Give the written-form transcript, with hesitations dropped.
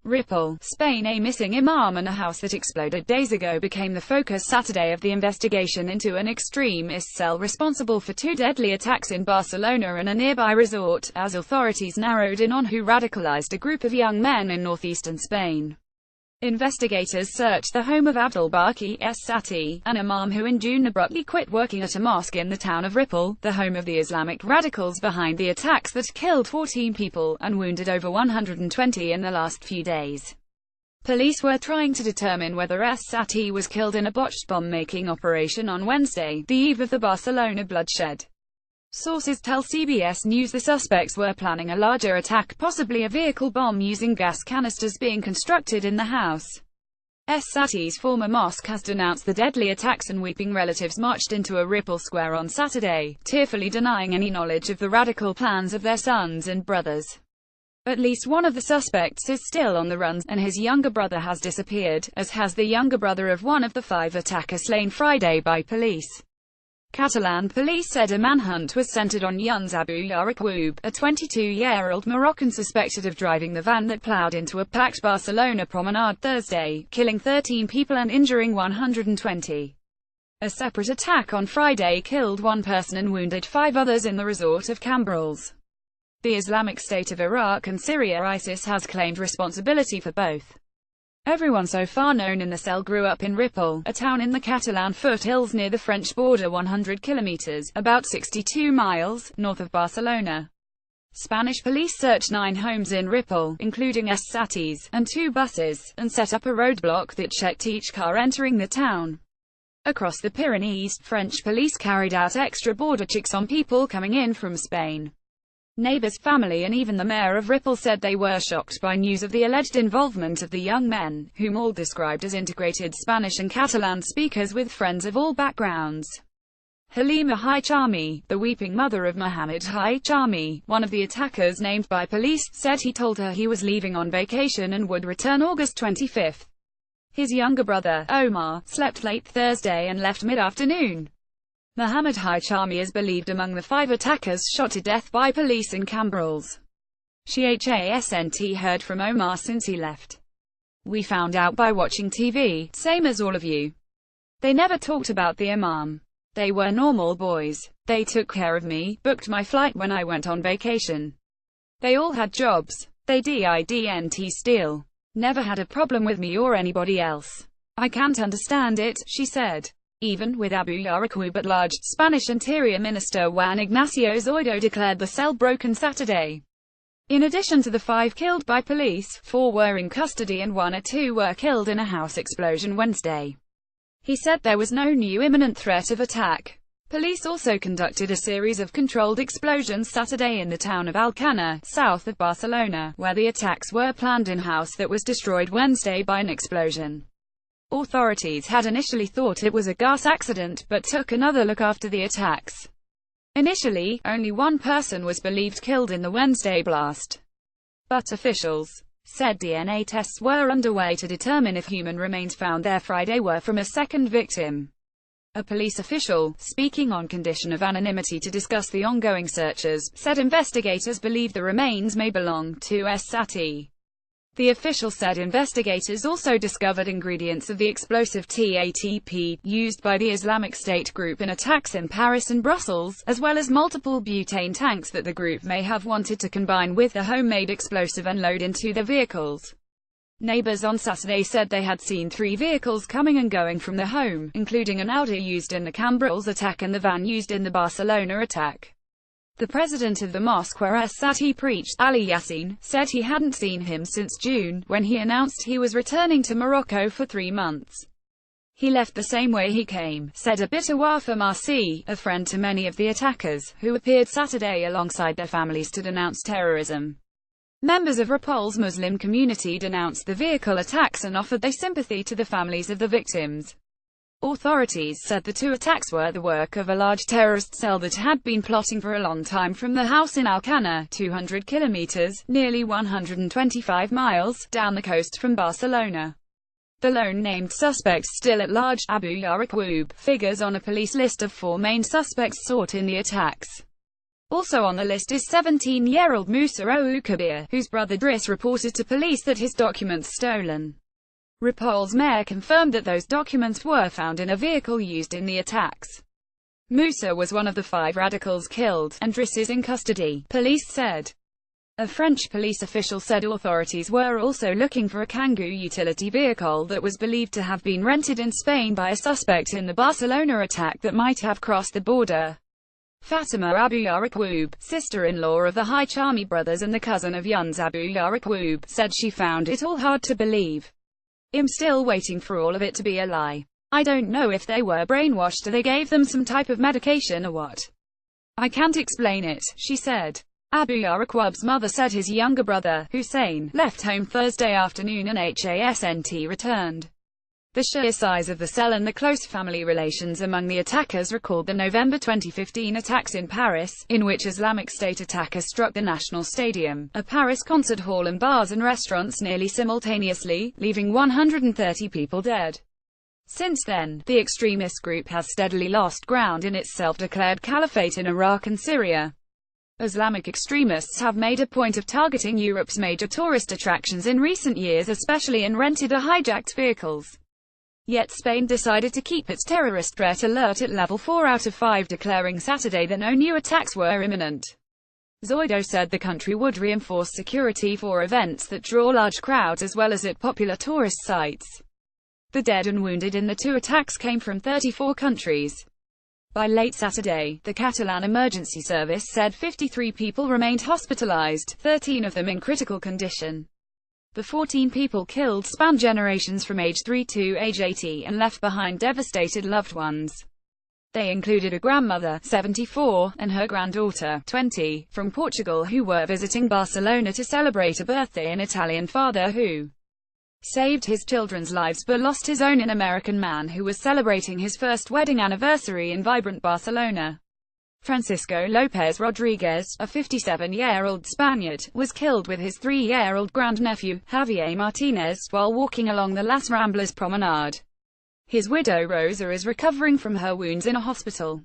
Ripoll, Spain. A missing imam and a house that exploded days ago became the focus Saturday of the investigation into an extremist cell responsible for two deadly attacks in Barcelona and a nearby resort, as authorities narrowed in on who radicalized a group of young men in northeastern Spain. Investigators searched the home of Abdul-Baqi Es-Sati, an imam who in June abruptly quit working at a mosque in the town of Ripoll, the home of the Islamic radicals behind the attacks that killed 14 people, and wounded over 120 in the last few days. Police were trying to determine whether Es-Sati was killed in a botched bomb-making operation on Wednesday, the eve of the Barcelona bloodshed. Sources tell CBS News the suspects were planning a larger attack, possibly a vehicle bomb using gas canisters being constructed in the house. Es-Sati's former mosque has denounced the deadly attacks, and weeping relatives marched into a Ripoll square on Saturday, tearfully denying any knowledge of the radical plans of their sons and brothers. At least one of the suspects is still on the run, and his younger brother has disappeared, as has the younger brother of one of the 5 attackers slain Friday by police. Catalan police said a manhunt was centered on Younes Abou Yaraqoub, a 22-year-old Moroccan suspected of driving the van that plowed into a packed Barcelona promenade Thursday, killing 13 people and injuring 120. A separate attack on Friday killed 1 person and wounded 5 others in the resort of Cambrils. The Islamic State of Iraq and Syria (ISIS) has claimed responsibility for both. Everyone so far known in the cell grew up in Ripoll, a town in the Catalan foothills near the French border, 100 kilometers, about 62 miles, north of Barcelona. Spanish police searched 9 homes in Ripoll, including Es-Sati's, and 2 buses, and set up a roadblock that checked each car entering the town. Across the Pyrenees, French police carried out extra border checks on people coming in from Spain. Neighbors, family and even the mayor of Ripoll said they were shocked by news of the alleged involvement of the young men, whom all described as integrated Spanish and Catalan speakers with friends of all backgrounds. Halima Hichami, the weeping mother of Mohammed Hichami, one of the attackers named by police, said he told her he was leaving on vacation and would return August 25. His younger brother, Omar, slept late Thursday and left mid-afternoon. Mohammed Hichami is believed among the 5 attackers shot to death by police in Cambrils. She hasn't heard from Omar since he left. "We found out by watching TV, same as all of you. They never talked about the imam. They were normal boys. They took care of me, booked my flight when I went on vacation. They all had jobs. They didn't steal. Never had a problem with me or anybody else. I can't understand it," she said. Even with Abou Yaraqoub at large, Spanish Interior Minister Juan Ignacio Zoido declared the cell broken Saturday. In addition to the 5 killed by police, 4 were in custody and 1 or 2 were killed in a house explosion Wednesday. He said there was no new imminent threat of attack. Police also conducted a series of controlled explosions Saturday in the town of Alcana, south of Barcelona, where the attacks were planned in a house that was destroyed Wednesday by an explosion. Authorities had initially thought it was a gas accident, but took another look after the attacks. Initially, only 1 person was believed killed in the Wednesday blast. But officials said DNA tests were underway to determine if human remains found there Friday were from a second victim. A police official, speaking on condition of anonymity to discuss the ongoing searches, said investigators believe the remains may belong to Es-Sati. The official said investigators also discovered ingredients of the explosive TATP, used by the Islamic State group in attacks in Paris and Brussels, as well as multiple butane tanks that the group may have wanted to combine with the homemade explosive and load into their vehicles. Neighbors on Saturday said they had seen 3 vehicles coming and going from the home, including an Audi used in the Cambrils attack and the van used in the Barcelona attack. The president of the mosque where Es-Sati preached, Ali Yassin, said he hadn't seen him since June, when he announced he was returning to Morocco for 3 months. "He left the same way he came," said Abita Wafa Marsi, a friend to many of the attackers, who appeared Saturday alongside their families to denounce terrorism. Members of Ripoll's Muslim community denounced the vehicle attacks and offered their sympathy to the families of the victims. Authorities said the 2 attacks were the work of a large terrorist cell that had been plotting for a long time from the house in Alcana, 200 kilometers, nearly 125 miles, down the coast from Barcelona. The lone named suspect still at large, Abou Yaraqoub, figures on a police list of 4 main suspects sought in the attacks. Also on the list is 17-year-old Musa Kabir, whose brother Driss reported to police that his documents stolen. Rapal's mayor confirmed that those documents were found in a vehicle used in the attacks. Musa was one of the 5 radicals killed, and Driss is in custody, police said. A French police official said authorities were also looking for a Kangoo utility vehicle that was believed to have been rented in Spain by a suspect in the Barcelona attack that might have crossed the border. Fatima Abu Yaqub, sister-in-law of the Hichami brothers and the cousin of Yunus Abu Yaqub, said she found it all hard to believe. "I'm still waiting for all of it to be a lie. I don't know if they were brainwashed or they gave them some type of medication or what. I can't explain it," she said. Abu Yaqub's mother said his younger brother, Hussein, left home Thursday afternoon and hasn't returned. The sheer size of the cell and the close family relations among the attackers recalled the November 2015 attacks in Paris, in which Islamic State attackers struck the National Stadium, a Paris concert hall and bars and restaurants nearly simultaneously, leaving 130 people dead. Since then, the extremist group has steadily lost ground in its self-declared caliphate in Iraq and Syria. Islamic extremists have made a point of targeting Europe's major tourist attractions in recent years, especially in rented or hijacked vehicles. Yet Spain decided to keep its terrorist threat alert at level 4 out of 5, declaring Saturday that no new attacks were imminent. Zoido said the country would reinforce security for events that draw large crowds as well as at popular tourist sites. The dead and wounded in the 2 attacks came from 34 countries. By late Saturday, the Catalan Emergency Service said 53 people remained hospitalized, 13 of them in critical condition. The 14 people killed spanned generations from age 3 to age 80 and left behind devastated loved ones. They included a grandmother, 74, and her granddaughter, 20, from Portugal who were visiting Barcelona to celebrate a birthday, an Italian father who saved his children's lives but lost his own, an American man who was celebrating his first wedding anniversary in vibrant Barcelona. Francisco López Rodríguez, a 57-year-old Spaniard, was killed with his 3-year-old grandnephew, Javier Martínez, while walking along the Las Ramblas promenade. His widow Rosa is recovering from her wounds in a hospital.